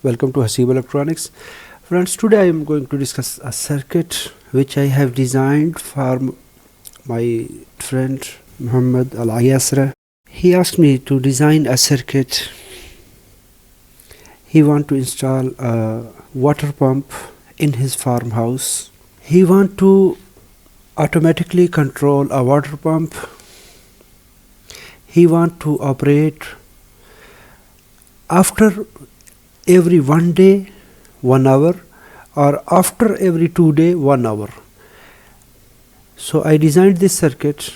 Welcome to Haseeb Electronics. Friends, today I am going to discuss a circuit which I have designed for my friend Muhammad Al Ayasra. He asked me to design a circuit. He want to install a water pump in his farmhouse. He want to automatically control a water pump. He want to operate after every 1 day 1 hour or after every 2 day 1 hour. So I designed this circuit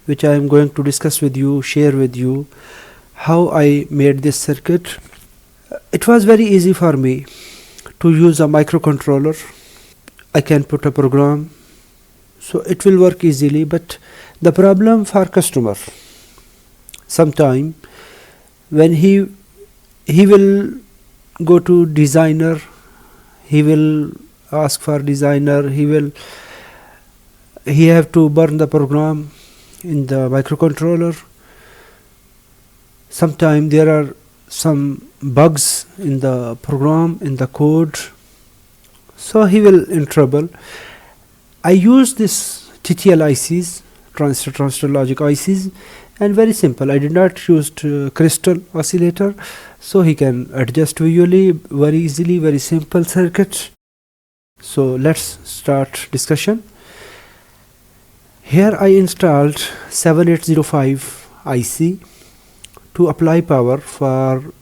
which I am going to discuss with you, share with you how I made this circuit. It was very easy for me to use a microcontroller. I can put a program, so it will work easily. But the problem for customer, sometime when he will go to designer, he will ask for designer, he have to burn the program in the microcontroller. Sometime there are some bugs in the program, in the code, so he will in trouble. I use this TTL ICs, transistor logic ICs, and very simple. I did not use crystal oscillator, so he can adjust visually very easily. Very simple circuit. So let's start discussion. Here I installed 7805 IC to apply power for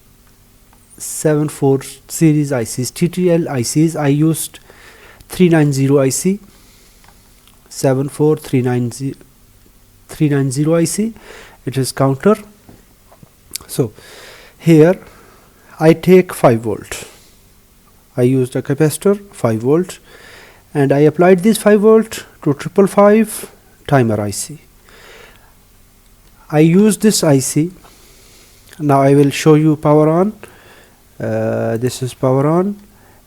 74 series ICs. TTL ICs I used 390 IC, 74390 IC. It is counter. So here I take 5 volt. I used a capacitor 5 volt and I applied this 5 volt to 555 timer IC. I use this IC. Now I will show you power on. This is power on.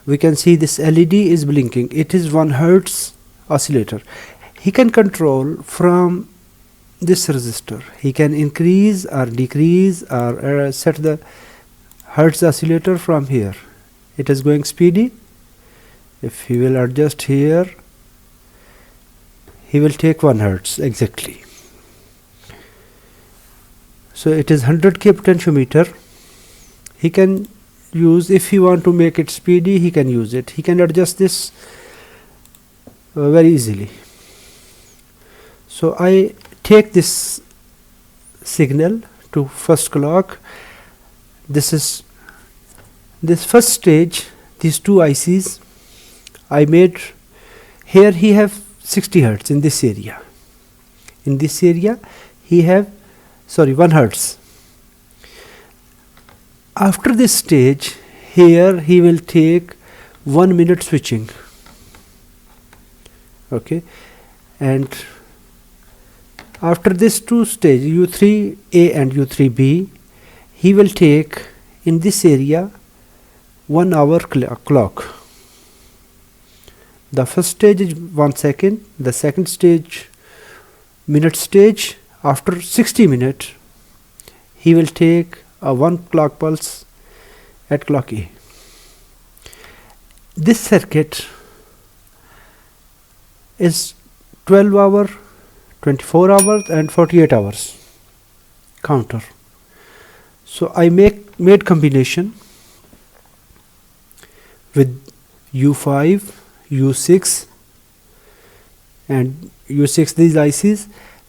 We can see this LED is blinking. It is 1 Hertz oscillator. He can control from this resistor. He can increase or decrease or set the Hertz oscillator from here. It is going speedy. If he will adjust here, he will take 1 Hertz exactly. So it is 100K potentiometer. He can use, if he want to make it speedy, he can use it. He can adjust this very easily. So I take this signal to first clock. This is this first stage. These two ICs I made. Here he have 60 Hertz in this area. In this area he have 1 Hertz. After this stage, here he will take 1 minute switching. Okay, and after this two stage, U3A and U3B, he will take in this area 1 hour clock. The first stage is 1 second, the second stage minute stage. After 60 minutes, he will take a 1 clock pulse at clock A. This circuit is 12 hour, 24 hours and 48 hours counter. So I made combination with U5, U6 and U6.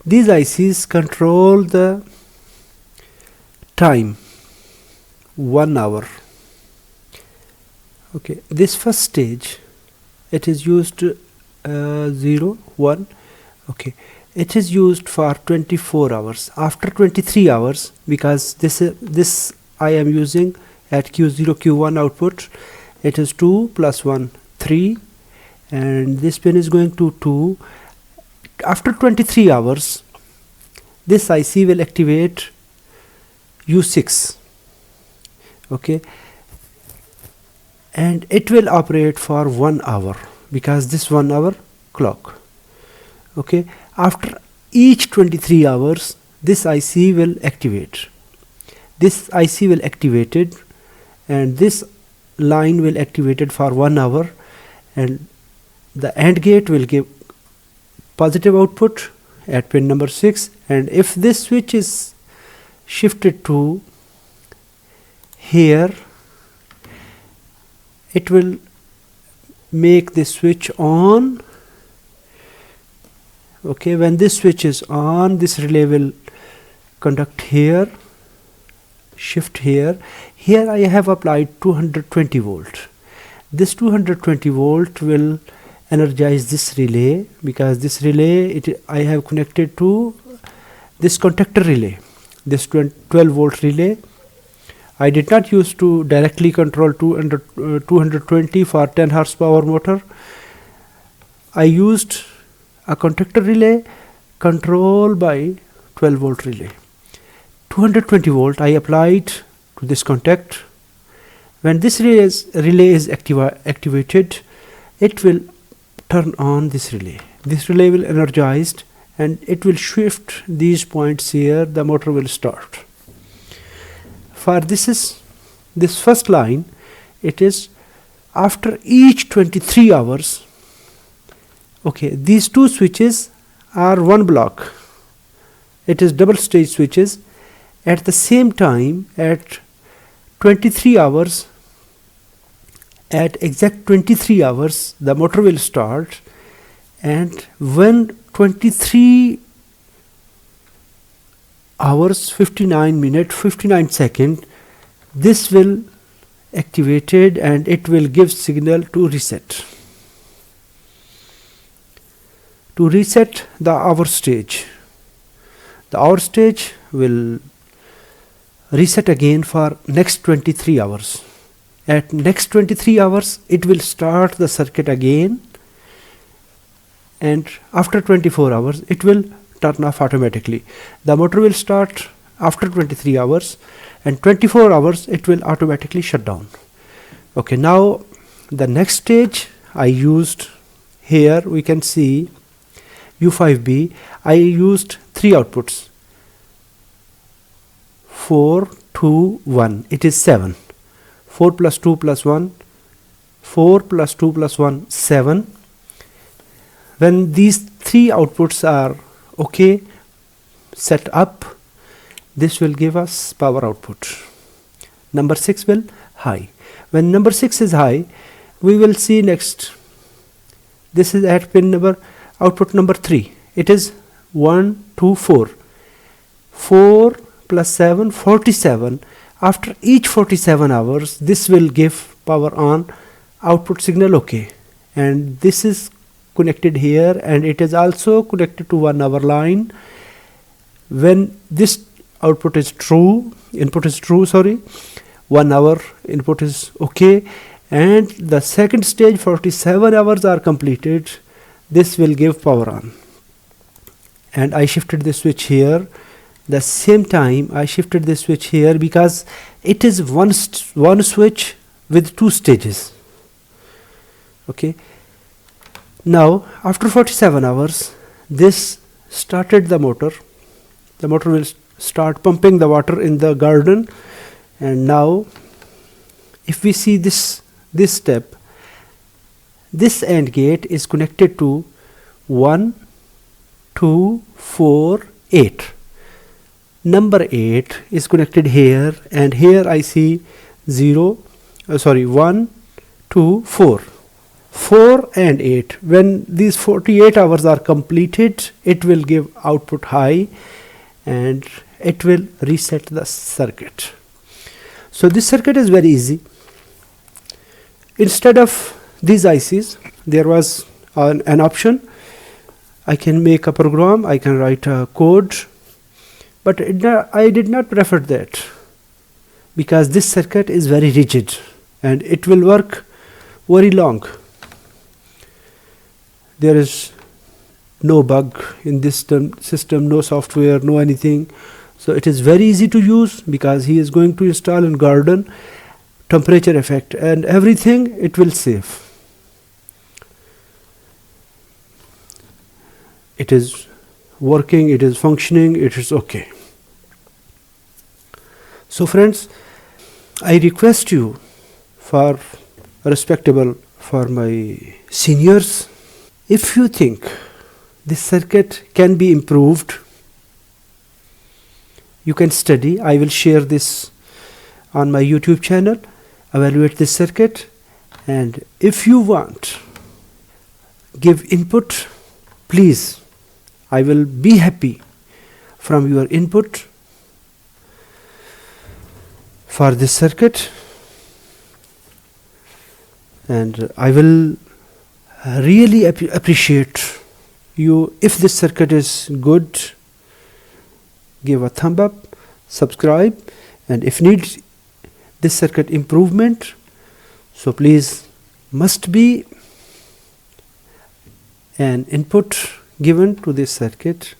These ICs control the time 1 hour. Okay, this first stage, it is used 0, 1. Okay, it is used for 24 hours. After 23 hours, because this I am using at Q0 Q1 output, it is 2 plus 1 3, and this pin is going to 2. After 23 hours, this IC will activate U6. Okay, and it will operate for 1 hour because this 1 hour clock. Okay, after each 23 hours, this IC will activate. This IC will activated, and this line will activated for 1 hour, and the AND gate will give positive output at pin number 6, and if this switch is shifted to here, it will make this switch on. Okay, when this switch is on, this relay will conduct here, shift here. Here I have applied 220 volt. This 220 volt will energize this relay, because this relay I have connected to this contactor relay, this 12 volt relay. I did not use to directly control 220 for 10 horsepower motor. I used a contactor relay controlled by 12 volt relay. 220 volt I applied to this contact. When this relay is activated, it will turn on this relay. This relay will energized, and it will shift these points here. The motor will start. For this first line, it is after each 23 hours. Okay, these two switches are one block. It is double stage switches. At the same time, at 23 hours, at exact 23 hours, the motor will start, and when 23 hours 59 minutes 59 seconds, this will activated, and it will give signal to reset. To reset the hour stage, the hour stage will reset again for next 23 hours. At next 23 hours, it will start the circuit again, and after 24 hours, it will turn off automatically. The motor will start after 23 hours, and 24 hours, it will automatically shut down. Okay, now the next stage I used, here we can see U5B. I used 3 outputs, 4, 2, 1. It is 7. 4 plus 2 plus 1, 4 plus 2 plus 1, 7. When these 3 outputs are okay, set up, this will give us power output. Number 6 will high. When number 6 is high, we will see next. This is at pin number, output number 3. It is 1, 2, 4. 4 plus 7, 47. After each 47 hours, this will give power on, output signal okay. And this is connected here, and it is also connected to 1 hour line. When this output is true, input is true, 1 hour input is okay, and the second stage 47 hours are completed, this will give power on. And I shifted the switch here. The same time I shifted this switch here, because it is one switch with 2 stages. Okay, now after 47 hours, this started the motor. The motor will start pumping the water in the garden. And now if we see this step, this AND gate is connected to 1, 2, 4, 8. Number 8 is connected here, and here I see 1, 2, 4. 4 and 8. When these 48 hours are completed, it will give output high, and it will reset the circuit. So this circuit is very easy. Instead of these ICs, there was an option. I can make a program, I can write a code, but I did not prefer that, because this circuit is very rigid and it will work very long. There is no bug in this system, no software, no anything. So it is very easy to use, because he is going to install in garden, temperature effect and everything, it will save. It is working, it is functioning, it is okay. So friends, I request you for respectable for my seniors. If you think this circuit can be improved, you can study. I will share this on my YouTube channel. Evaluate this circuit, and if you want give input, please, I will be happy from your input for this circuit, and I will really appreciate you. If this circuit is good, give a thumb up, subscribe, and if needs this circuit improvement, so please must be an input given to this circuit.